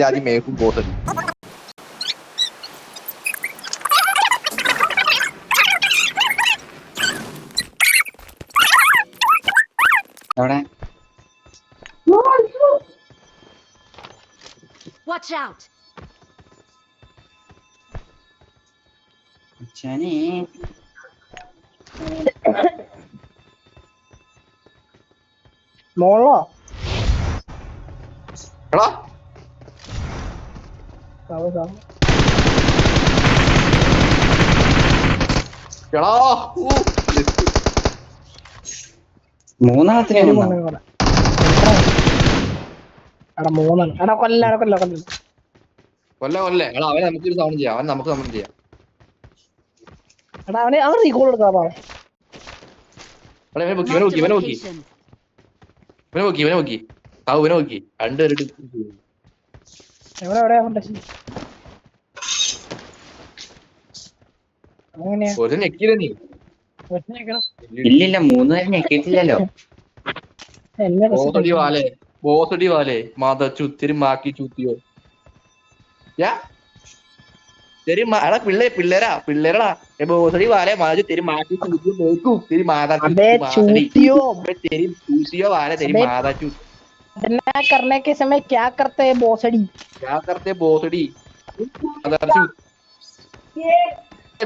ജാതി മേക്കും ബോസടി. അവിടെ Watch out! അച്ഛനെ മോളോ എടാ എടാ മൂന്നാമത്തെ എടാ മൂന്നെണ്ണം. എടാ കൊല്ല കൊല്ലേ എടാ അവനെ നമുക്കൊരു സൗണ്ട് ചെയ്യാം. അവൻ നമുക്ക് സൗണ്ട് ചെയ്യാം. എടാ അവൻ റീകോൾ എടുക്കാം. എടാ ഇവനെ നോക്കി Marked a ഇവനെ നോക്കി location. ഇവനെ നോക്കി ഇവനെ നോക്കി രണ്ടുപേരുടെ എവിടെയാ അങ്ങനെയാ ഒരു ഞെക്കിയില്ല നീ. ഇല്ലില്ല 3 പേരും ഞെക്കിയിട്ടില്ലല്ലോ. ബോസടി വാലേ മാത ചുത്തിരി മാക്കി ചുത്തിയോ യാ तेरी अड़ा पिल्लेरा बोसड़ी वाले माजू तेरी माँ की चूतियो बेकू तेरी माता चूतियो तेरी चूतियो वाले तेरी माता चूत करने के समय क्या करते हैं बोसड़ी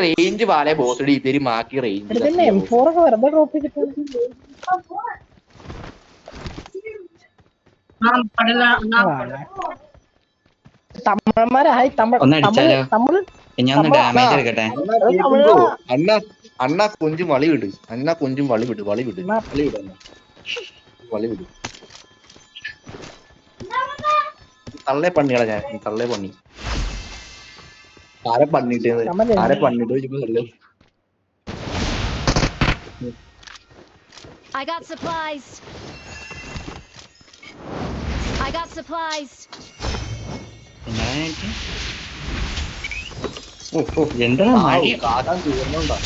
रेंज वाले बोसड़ी तेरी माँ की रेंज M4 का वेറുതെ ഡ്രോപ്പ് ചെയ്തിട്ട് തമിഴന്മാരായി തമിഴ് ഞാൻ ഡാമേജ് എടുക്കട്ടെ. അണ്ണ കൊഞ്ചും വളി വിട് തള്ളേ പണികളാ ഞാൻ തള്ളേ പണി ആരെ പണിട്ട് I got supplies. എന്താ മഴ കാട്ടാൻ തീർന്നുണ്ടോ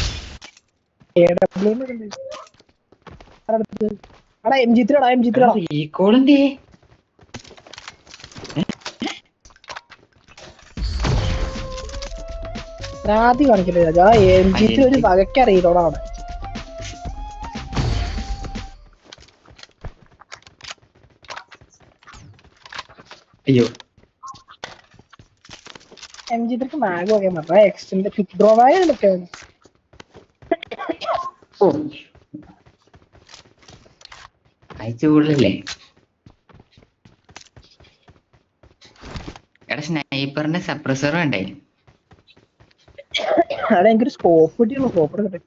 ഈ കോളിന്റെ രാതി കാണിക്കില്ല രാജാ M-G3 ഒരു വകക്കറിയില്ലോടാ അവിടെ. അയ്യോ M-G3 മാഗ് ഒക്കെ മാറ്റാ എക്സ്റ്റൻഡ് ക്വിക്ക് ഡ്രോ ആയ നിൽക്കാണ്. അയച്ചു കൂടുതലല്ലേ. എടാ സ്നൈപ്പറിന്റെ സപ്രസർ വേണ്ടേ? അവിടെ എനിക്കൊരു സ്കോപ്പ് കിട്ടിയുള്ളൂ. സ്കോപ്പ് കിട്ടി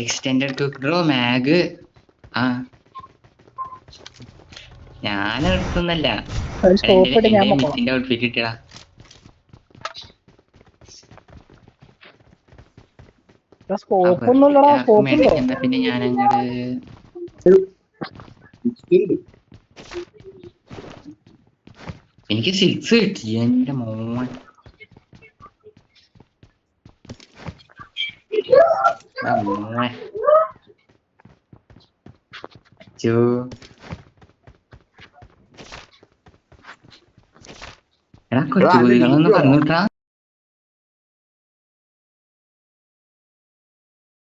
എക്സ്റ്റൻഡഡ് ക്വിക്ക് ഡ്രോ മാഗ്. ആ ഞാൻ എടുത്തൊന്നല്ല, മിറ്റിന്റെ ഔട്ട്ഫിറ്റ് ഇട്ടടാ. പിന്നെ ഞാനങ്ങട് എനിക്ക് 6 കിട്ടി. എന്റെ മോൻ എടാ കൊച്ചുകുതികളൊന്ന് പറഞ്ഞുട്ടാ.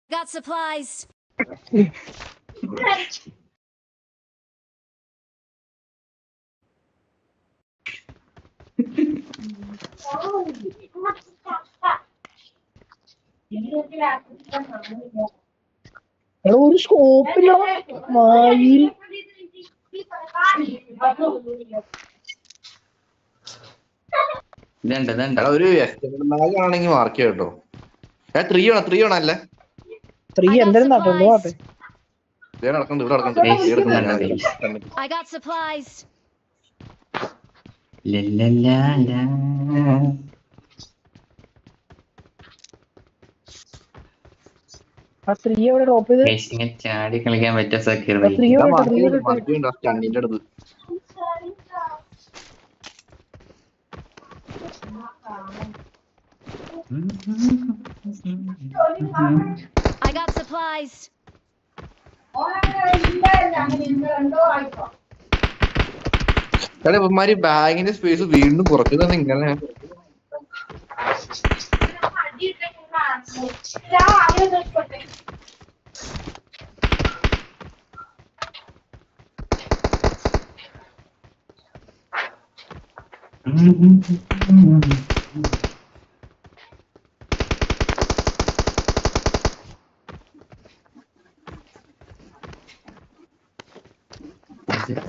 Got supplies. ഒരു സ്കോപ്പില്ല. ഒരു ആണെങ്കിൽ മാർക്ക് കേട്ടോ. 3 ആണല്ലേ? 3 എന്തായാലും നടന്നു പോട്ടെ. I got supplies. ചാടി കളിക്കാൻ പറ്റിയ സക്കീർ കണ്ണിന്റെ അടുത്ത് I got supplies. എടാ ഇവന്മാര് ബാഗിന്റെ സ്പേസ് വീണ്ടും കുറച്ചതാണ് ഇങ്ങനെ.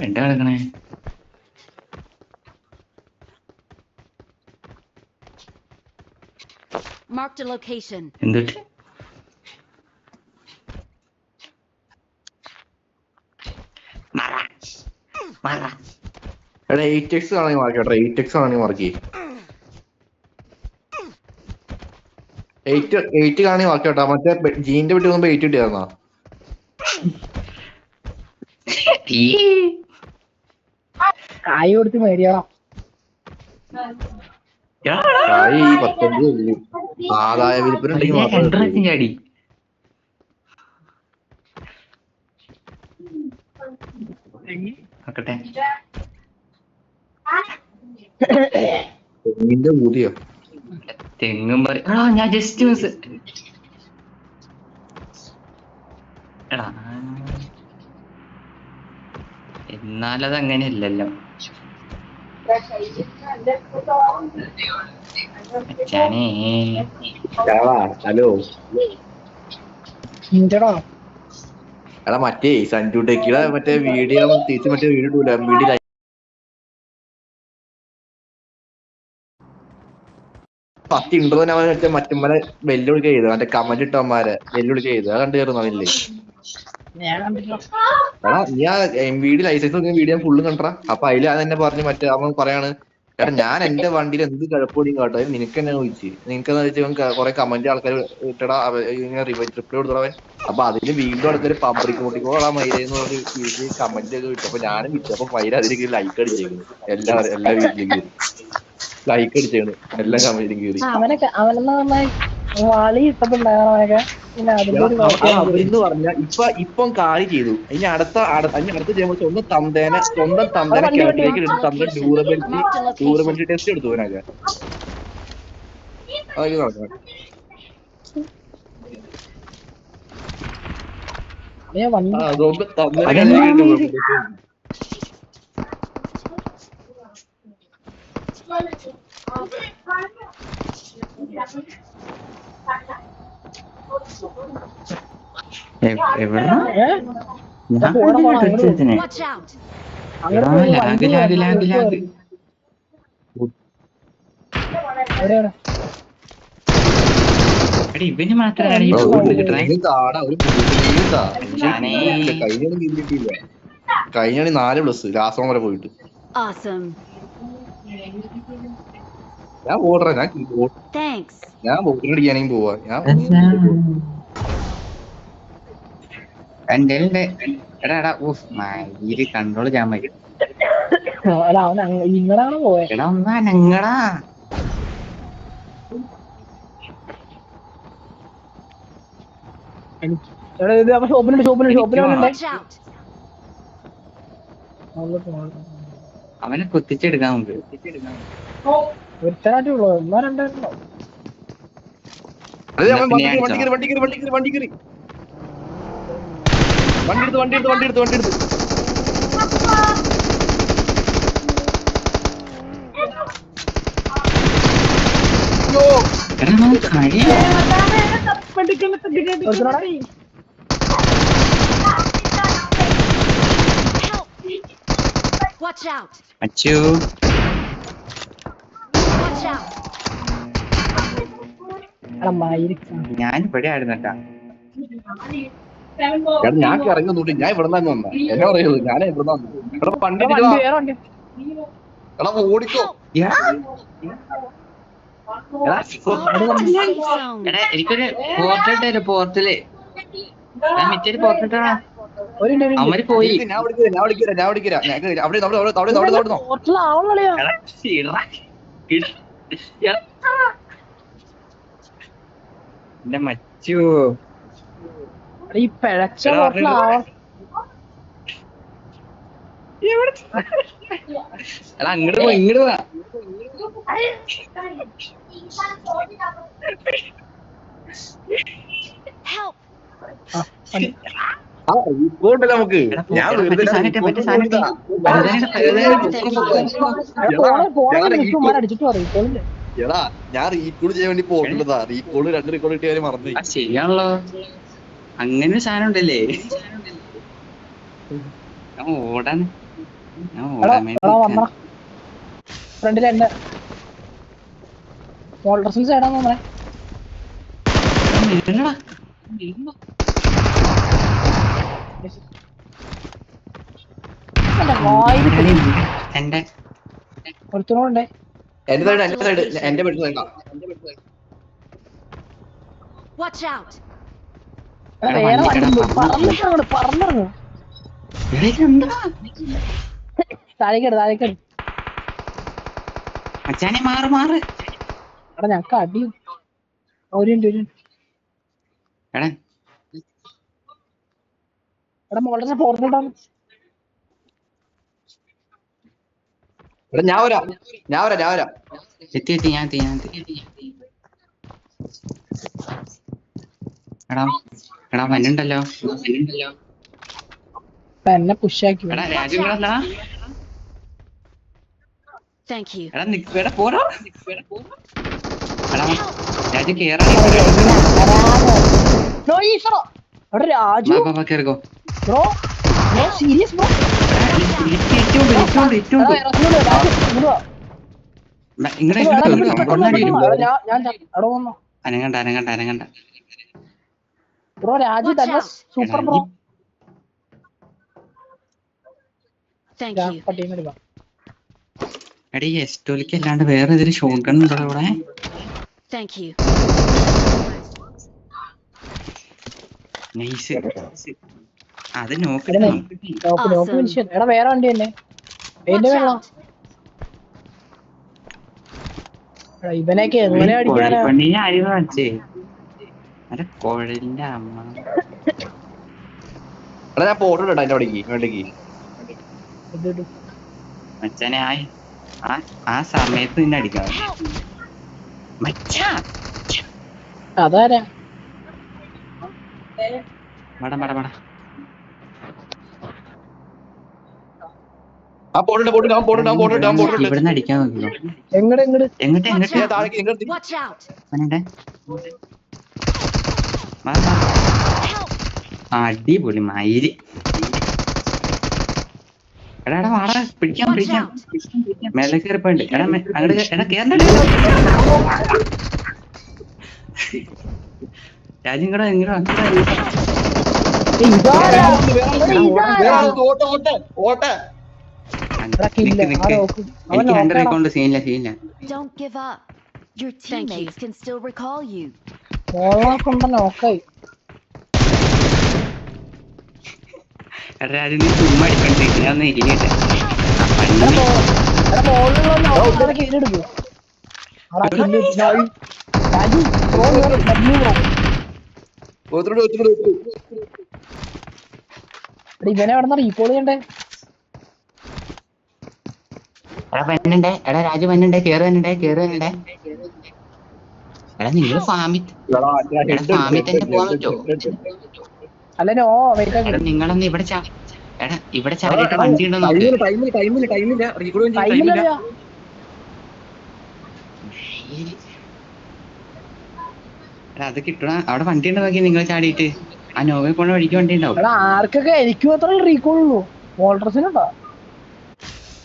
എന്താ കിടക്കണേ? Marked a location. എന്തിട്ട് എടാ 8x ആണെങ്കിൽ മാർക്ക് കേട്ടോ, 8x ആണെങ്കിൽ മാർക്ക് 8 ആണെങ്കിൽ മാർക്ക് കേട്ടോ. മറ്റേ ജീന്റെ വീട്ടിൽ പോകുമ്പോ 8 കിട്ടിയായിരുന്നോ? കായ് കൊടുത്ത് മേടിയണം. കായ് 19 ആദായ വിൽപ്പന ഉണ്ടെങ്കിൽ മാത്രമേ ചാടി നോക്കട്ടെ. തെങ്ങിന്റെ ഊതിയോ? തെങ്ങും ഞാൻ ജസ്റ്റ് മിസ്. എടാ എന്നാലത് അങ്ങനെയല്ലല്ലോ അച്ഛാനേ. ഹലോ ഇന്റടാ എടാ മറ്റേ സഞ്ജു ടെക്കിയുടെ മറ്റേ വീഡിയോ തിരിച്ച് മറ്റേ വീഡിയോ ഇടൂല, വീഡിയോ ഫസ്റ്റ് ഇൻട്രോ അവൻ മറ്റേ മറ്റുമ്മനെ വെല്ലുവിളിക്കുക ചെയ്തു, മറ്റേ കമന്റ് ഇട്ടവന്മാരെ വെല്ലുവിളിക്കുക ചെയ്തു. അത് കണ്ടു കയറുന്നു അവനില്ലേ? എടാ നീ ആ MVD ലൈസൻസ് വീഡിയോ ഫുള്ള് കണ്ടാ. അപ്പൊ അതിൽ അത് തന്നെ പറഞ്ഞു മറ്റേ അവൻ പറയാണ്, എടാ ഞാൻ എന്റെ വണ്ടിയിൽ എന്ത് കുഴപ്പമൊന്നും കാട്ടോ, നിനക്ക് തന്നെ ചോദിച്ചു. നിനക്കെന്ന് വെച്ചാൽ കുറെ കമന്റ് ആൾക്കാർ ഇട്ടടാ റിപ്ലൈ കൊടുത്തവൻ. അപ്പൊ അതിന് വീണ്ടും ആൾക്കാർ പബ്ലിക് നോട്ടിക്കോളാ മൈരെന്ന് പറഞ്ഞ് കമന്റ് ഒക്കെ വിട്ടു. അപ്പൊ ഞാനും വിട്ടു. അപ്പൊ മൈര അതിലേക്ക് ലൈക്ക് അടിച്ചേക്കുന്നു, എല്ലാ വീട്ടിലും കയറി ലൈക്ക് അടിച്ചേക്കണ്, എല്ലാ കമന്റിലും കയറി. അവനെന്ന് വളി ഇട്ടപ്പോണ്ടാകാനൊക്കെ പിന്നെ അവരെന്ന് പറഞ്ഞാൽ ഇപ്പം കാര്യം ചെയ്തു. അതിന് അടുത്ത ചെയ്യുമ്പോൾ സ്വന്തം തന്തേനെ ക്യാറ്റിലേക്ക് എടുത്ത് തന്റെ ഡ്യൂറബിലിറ്റി ടെസ്റ്റ് എടുത്തു അവനൊക്കെ. അതൊക്കെ നടക്കണം. സ്വന്തം തന്തേനെ Watch out. ഇവന് മാത്രമാണ് കഴിഞ്ഞാണ് 4+ ലാസ്റ്റ് വരെ പോയിട്ട്. Awesome. ഞാൻ ഓർഡർ Thanks. ഞാൻ ബോട്ടിനടിക്കാനെങ്കിൽ പോവാ. ഞാൻ കൺട്രോൾ ചെയ്യാൻ പറ്റും. ഇങ്ങടാണ് പോയത്. എടാ ഒന്നാ ഞങ്ങളാ Watch out. അവനെ കുത്തിച്ചെടുക്കാൻ നമുക്ക്. ഒരുത്തനായിട്ടുള്ളൂ, ഒന്നോ രണ്ടായിട്ടുള്ളൂ. വണ്ടി എടുത്ത് Watch out. Achu Watch out. ഞാൻ ഇവിടെ ആയിരുന്നട്ടാ. ഞാൻ ഇറങ്ങുന്നുണ്ട്. ഞാൻ ഇവിടെ തന്നെ വന്ന എന്നെ പറയുന്നത്. ഞാൻ ഇവിടെ വണ്ടി എടാ ഓടിക്കോ. എടാ എനിക്കൊരു പോർട്ടൽ പോർട്ടല് ഞാൻ മിറ്റൊരു പോർട്ടൽ അവര് പോയി. ഞാൻ വിളിക്കാം എന്റെ മച്ചു ഈ പിഴച്ച എടാ അങ്ങോട്ട് പോ ഇങ്ങോട്ട് പോവാ. Help! ഇങ്ങോട്ട് നമുക്ക് എടാ ഞാൻ എടാ, മറ്റേ സാധനം ഇട്ടേ, മറ്റേ സാധനം ഇട്ടേ. അടിച്ചിട്ട് പറയും ഇപ്പോഴും എടാ ഞാൻ റീകോൾ ചെയ്യാൻ വേണ്ടി പോയിട്ടുള്ളതാ. റീകോള് 2 റീകോൾ കിട്ടിയ കാര്യം മറന്നു. ആ ശരിയാണല്ലോ, അങ്ങനെ ഒരു സാധനം ഉണ്ടല്ലേ. ഞാൻ ഓടാൻ വന്ന ഫ്രണ്ടിൽ എന്റെ മോൾഡർസിന് സൈഡാന്ന് നമ്മളെ എന്റെ ഒരുത്തനോണ്ടേ എന്റെ സൈഡ് എന്റെ സൈഡ് എന്റെ ബെഡ് സൈഡാ. Watch out! വേറെ പറഞ്ഞിറങ്ങും താഴേക്കട് മച്ചാനെ മാറ് മാറ്. എടാ ഞങ്ങക്ക് അടിയും ഒരു എടാ എടാ മോളുടെ പോർട്ടുണ്ടാവും. എടാ ഞാൻ വരാം. എത്തി ഞാൻ എടാ വന്നുണ്ടല്ലോ. എന്നെ പുഷാക്കി എടാ രാജു ഇവിടെ Thank you. എടാ നിൽക്കടാ പോരാ. എടാ രാജു കേറാ. രാജു കേറിക്കോ. ബ്രോ സീരിയസ് ബ്രോ അനങ്ങണ്ട. ബ്രോ രാജു തന്നെ സൂപ്പർ ബ്രോ. Thank you. പട്ടിയെടുക്കാം. എടീ എസ്റ്റോലിക്ക് അല്ലാണ്ട് വേറെ ഇതിന് ഷോട്ട് ഗൺ ഉണ്ടോ ഇവിടെ? Thank you. നൈസ്. അത് നോക്കണം. നോക്ക് മനുഷ്യൻ. എടാ വേറെ വണ്ടി തന്നെ എന്റെ Watch വേണോ? out! ഇവനൊക്കെ എങ്ങനെ അടിക്കാനാ? കുഴലിന്റെ അമ്മ. എടാ ഞാൻ പോയിട്ടുണ്ട് അതിന്റെ അവിടേക്ക്. മച്ചാനെ ആ സമയത്ത് നിന്നെ അടിക്കാം. അതാരാ? മട ഇവിടുന്ന് അടിക്കാൻ നോക്കിയോ? എങ്ങോട്ട് Watch out! അടിപൊളി മയില്. എടാ വാടാ പിടിക്കാം. മേലെ കയറിപ്പോണ്ട്. എടാ അങ്ങോട്ട് കേറണ്ട. രാജ്യം കൂടെ എനിക്ക് 2 റീകോണ്ട് സീനില്ല. Don't give up. Your teammates can still recall you. രാജ്യം നീ ചുമ്മാ അടിക്കണ്ടേ. ഞാൻ ഒന്ന് ഇരിക്കട്ടെ. ഇവനെ എവിടെ റീകോൾ ചെയ്യണ്ടേ? എടാ രാജു വന്നുണ്ടേ. കേറി വന്നുണ്ടേ. എടാ നിങ്ങള് ഫാമിൽ തന്നെ പോവാൻ പറ്റുമോ? അല്ല നോ നിങ്ങളൊന്ന് ഇവിടെ ചാടിയിട്ട് വണ്ടി ഉണ്ടോ നോക്ക്. അത് കിട്ടണ അവിടെ വണ്ടി ഉണ്ടോ നോക്കി. നിങ്ങൾ ചാടിയിട്ട് ആ നോവേ പോണ വഴിക്ക് വണ്ടി ഉണ്ടാവും. ആർക്കൊക്കെ എനിക്ക് മാത്രമേ റീകോൾ ഉള്ളൂ. വോൾട്ടർസിനുണ്ടോ?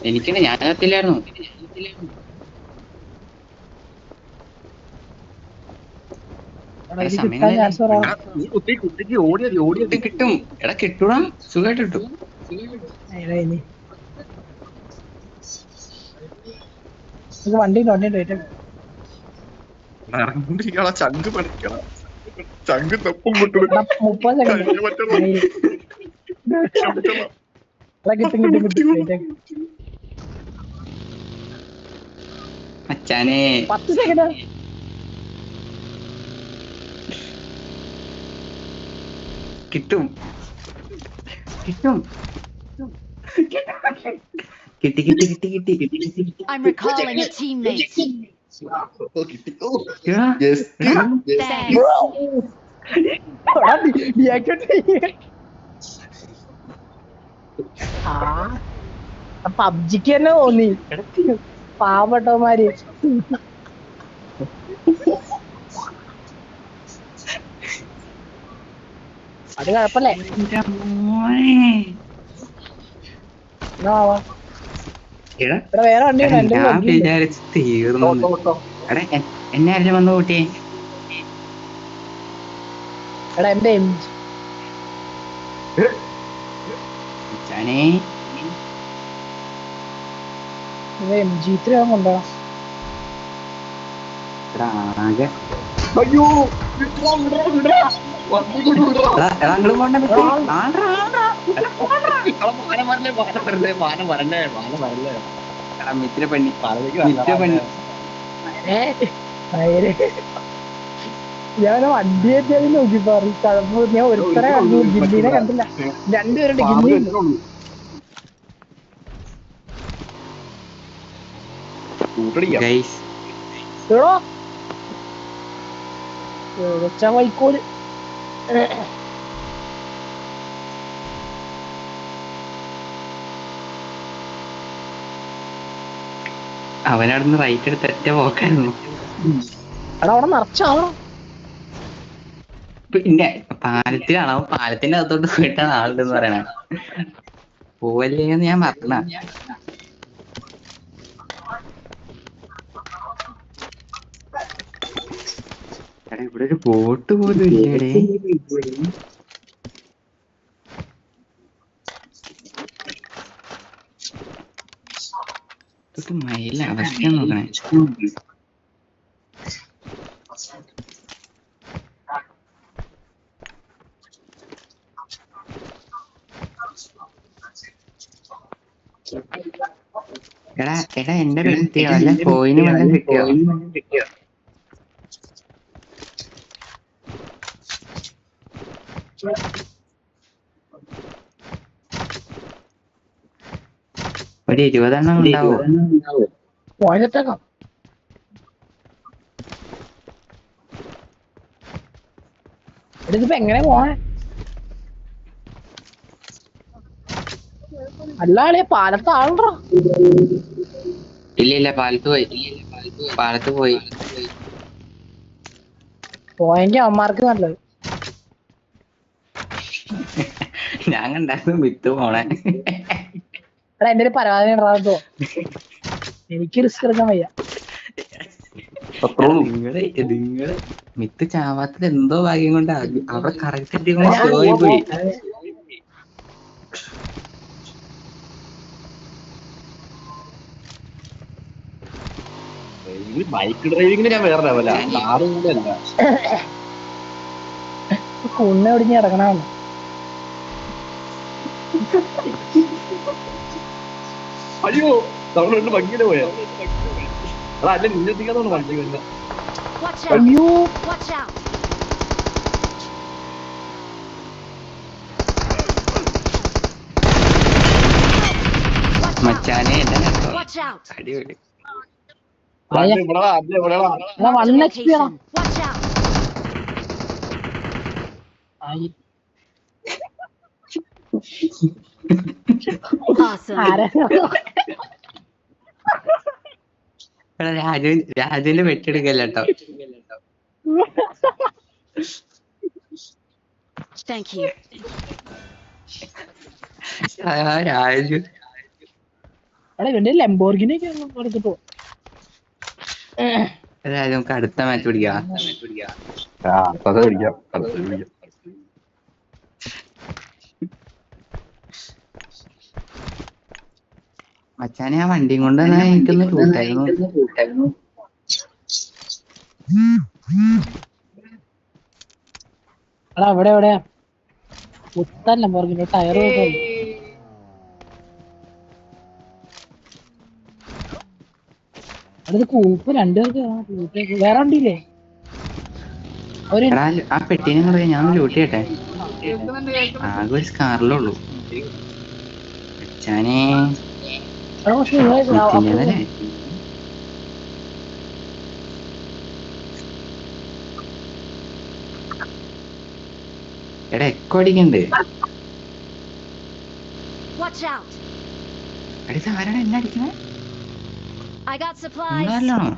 എനിക്കുണ്ട്. ഞാൻ എത്തില്ലായിരുന്നു. കിട്ടും. എടാ കിട്ടൂടാ. സുഖമായിട്ട് കിട്ടും. വണ്ടി ചങ്ക് തപ്പും കിട്ടും. 30 സെക്കൻഡ് മച്ചാനെ 10 സെക്കൻഡ് കിട്ടും. കിട്ടി കിട്ടി കിട്ടി കിട്ടി കിട്ടി. I'm recalling a teammate. ഓ, കിട്ടി. ഓ, എടാ, yes. Thanks. പബ്ജിക്ക് തന്നെ തോന്നി പാവപ്പെട്ടവന്മാര്. അത് കുഴപ്പല്ലേ? എന്റെ മോനെ. എന്നാ വാ. എടാ, ഇവിടെ വേറെ വണ്ടി ഉണ്ട്, എന്റെ ഞാൻ വണ്ടിയുണ്ട്. വിചാരിച്ച് തീർന്നു. ഓട്ടോ. എടാ എന്നെ ആരെങ്കിലും വന്ന് കൂട്ടിയേ. എടാ എന്റെ മച്ചാനെ, MG3 കൊണ്ടുപോകണം. എടാ ആകെ അയ്യോ, വിട്രാ, വിട്രാ, വിട്രാ. വണ്ടി കൊണ്ട് വിട്രാ. എടാ അങ്ങോട്ട് പോണ്ട മിത്ത്. മാനം വരല്ലേ. എടാ മിത്തിനെ പണി. പാലത്തേക്ക് മിത്തിനെ പണി. ഞാൻ വണ്ടി എത്തിയാൽ നോക്കി പറഞ്ഞു കുഴപ്പം. ഞാൻ ഒരുത്തരെ കണ്ടു, ഗില്ലിനെ കണ്ടില്ല. രണ്ടുപേരുണ്ട് ഗില്ലി. ഗൈസ്, എടോ വൈക്കോല്. അവനവിടുന്ന് റൈറ്റ് എടുത്ത് ഒറ്റ പോക്കായിരുന്നു. എടാ അവിടെ നിറച്ചാണോ? പിന്നെ പാലത്തിലാണോ? പാലത്തിന്റെ അകത്തോട്ട് പോയിട്ടാണ് ആളുണ്ടെന്ന് പറയണേ. പോവല്ലേന്ന് ഞാൻ പറഞ്ഞ. എടാ ഇവിടെ ഒരു ബോട്ട് പോലും ഇല്ലേടേ. ഇതൊക്കെ മയില അവസ്ഥ നോക്കണേ. എടാ എടാ എന്റെ കിട്ടിയോ? അല്ല കോയിന് വല്ലതും കിട്ടിയോ? ഒരു 20 എണ്ണം ഉണ്ടാവോ? പോയിട്ടേക്കാം. ഇതിപ്പോ എങ്ങനെ പോണേ? അല്ലാളെ പാലത്ത് ആളുണ്ടോ? ഇല്ല ഇല്ല, പാലത്ത് പോയി. പാലത്ത് പോയി. പോയെങ്കിൽ അവന്മാർക്ക് നല്ലത്. ഞാൻ കണ്ടായിരുന്നു വിത്ത് പോണേ. എടാ എന്റെ ഒരു പരമാവധി ഉണ്ടാകത്തോ? എനിക്ക് റിസ്ക് എടുക്കാൻ വയ്യ. നിങ്ങള് മിത്ത് ചാവാത്തത് എന്തോ ഭാഗ്യം കൊണ്ട് അവിടെ കറക്റ്റ് പോയി പോയി. ബൈക്ക് ഡ്രൈവിംഗിന് ഞാൻ വേറെ ലെവലാ. കാറും കൂടെ അല്ല. കുണ്ണ ഒടിഞ്ഞ് കിടക്കണാണ്. അയ്യോ, നമ്മള് ഭംഗിയില് പോയാ. അല്ല അല്ല, നിന്നെത്തിക്കാത്തോണ്ട് വണ്ടി വല്ല. Watch out. അയ്യോ Watch out. മച്ചാനെ എന്നെ കണ്ടോ? Watch out. അടിപൊളി. ഇവിടെടാ. എടാ 1 HP ആണോ? Watch out. Awesome. എടാ രാജുവിന്റെ വെട്ടിയെടുക്കല്ലോ കേട്ടോ. Thank you. രാജു എടാ ഇവന്റെ ലംബോർഗിനി ഒക്കെ എടുത്തിട്ടോ. രാജു നമുക്ക് അടുത്ത മാച്ച് പിടിക്കാം. മച്ചാനെ ആ വണ്ടിയും കൊണ്ട് എനിക്കൊന്ന് കൂട്ടായിരുന്നു. എടാ അവിടെ എവിടെയാ പുത്തൻ ലംബോർഗിനി ടയർ പോയി. അടുത്ത് കൂപ്പ് രണ്ടുപേർക്ക് വേറെ വണ്ടിയില്ലേ? എടാ ആ പെട്ടീനെ കൊണ്ട് ഞാൻ ലൂട്ട് ചെയ്യട്ടെ. ആകെ ഒരു സ്കാറിലുള്ളൂ. ആശാനെ എടാ പക്ഷെ കുത്തിൻ്റെതല്ലേ എടാ എക്കോ അടിക്കണ്ട്. Watch out! എടാ ഇത് ആരാണ് എന്നെ അടിക്കണേ? I got supplies. നിങ്ങളല്ലാണോ?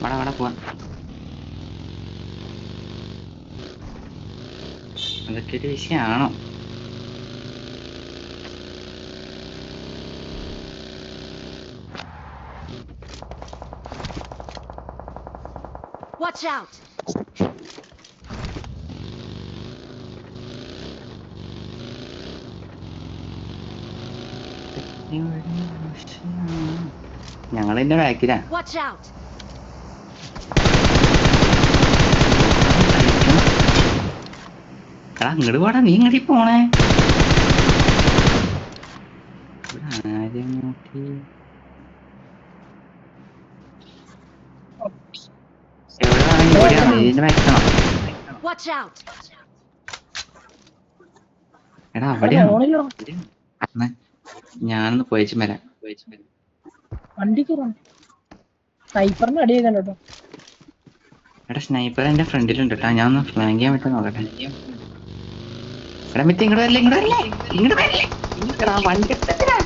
വാടാ പോവാ. അതൊക്കെ ഒരു വിഷയാണോ? Watch out! ഞങ്ങളിന്റെ ബാക്കിലാ. Watch out! എടാ അങ്ങോട്ട് പോടാ, നീ ഇങ്ങോട്ട് പോണേ. എവിടെയാണ് ഇതിന്റെ ബാക്കിലാണോ? Watch out! എടാ അവിടെയാണോ? ഫോണിലോ ഞാനൊന്ന് പോയിച്ചു വരാം. വണ്ടി കയറാം. സ്നൈപ്പറിന്റെ അടി ചെയ്തോ കേട്ടോ. എടാ സ്നൈപ്പർ എന്റെ ഫ്രണ്ടിലുണ്ട് കേട്ടോ, ഞാൻ ഒന്ന് ഫ്ലാങ്ക് ചെയ്യാൻ പറ്റുമോ നോക്കട്ടെ. എടാ മിത്തി ഇങ്ങോട്ട് വരില്ലേ, എടാ വണ്ടി എടുത്തിട്ടെടാ.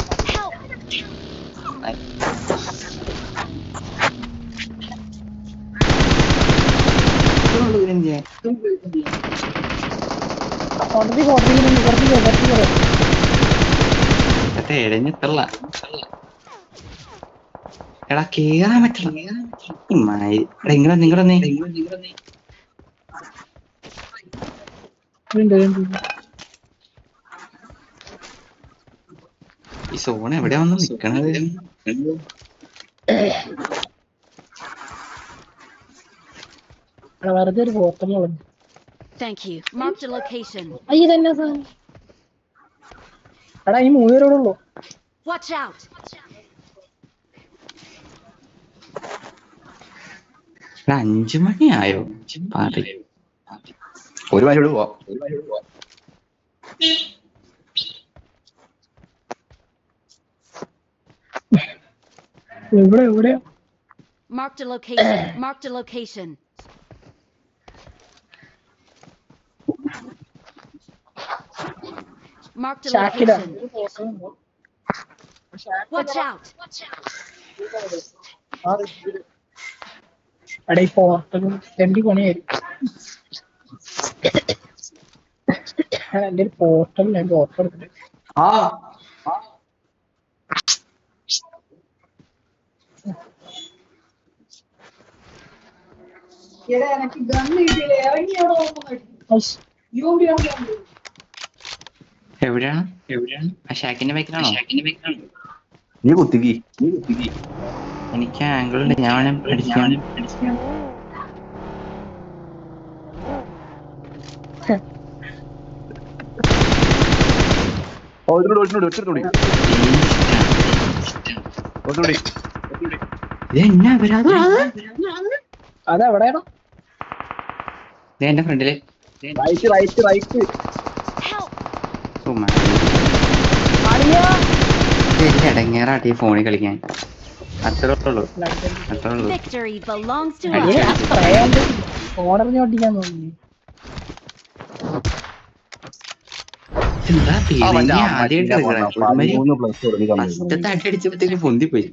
എടഞ്ഞിട്ടല്ല എടാ കേറാൻ പറ്റില്ല. നിങ്ങളെ ഈ സോൺ എവിടെയാ വന്ന് നിക്കണത്? വെറുതെ ഒരു പോത്തമ്മ. Thank you. Marked a location. അയ്യ തന്നെ സാധനം. എടാ ഈ 3 പേരോടെ ഉള്ളു. Watch out! എടാ 5 മണിയായോ? ഒരു മണിയോട് പോവാം. എവിടെ Marked a location. Marked a location. Marked a ഷാക്കിടാ. location. Watch out! എടാ ഈ പോർട്ടലും എന്റെ പണിയായിരിക്കും. എന്റെ ഒരു പോർട്ടൽ ഞാൻ പോർട്ടൽ എടുത്തിട്ട് എവിടെയാണ്? ആ ഷാക്കിന്റെ ബാക്കിലാണോ? നീ കുത്തിക്കി. എനിക്ക് ആംഗിൾ ഉണ്ട്, ഞാൻ വേണേ അടിക്കാം. അതെവിടെയാണോ? എന്റെ ഫ്രണ്ടില് റൈറ്റ്. ഇടങ്ങേറാട്ടി ഫോണിൽ കളിക്കാൻ. അത്രേ ഉള്ളൂ. Victory belongs to Adia. us. ഓണറിഞ്ഞ് ഓട്ടിക്കാൻ തോന്നി. എന്താ ആദ്യമായിട്ട് ഫസ്റ്റത്തെ അടി അടിച്ചപ്പോഴത്തേക്ക് പൊന്തിപ്പോയി.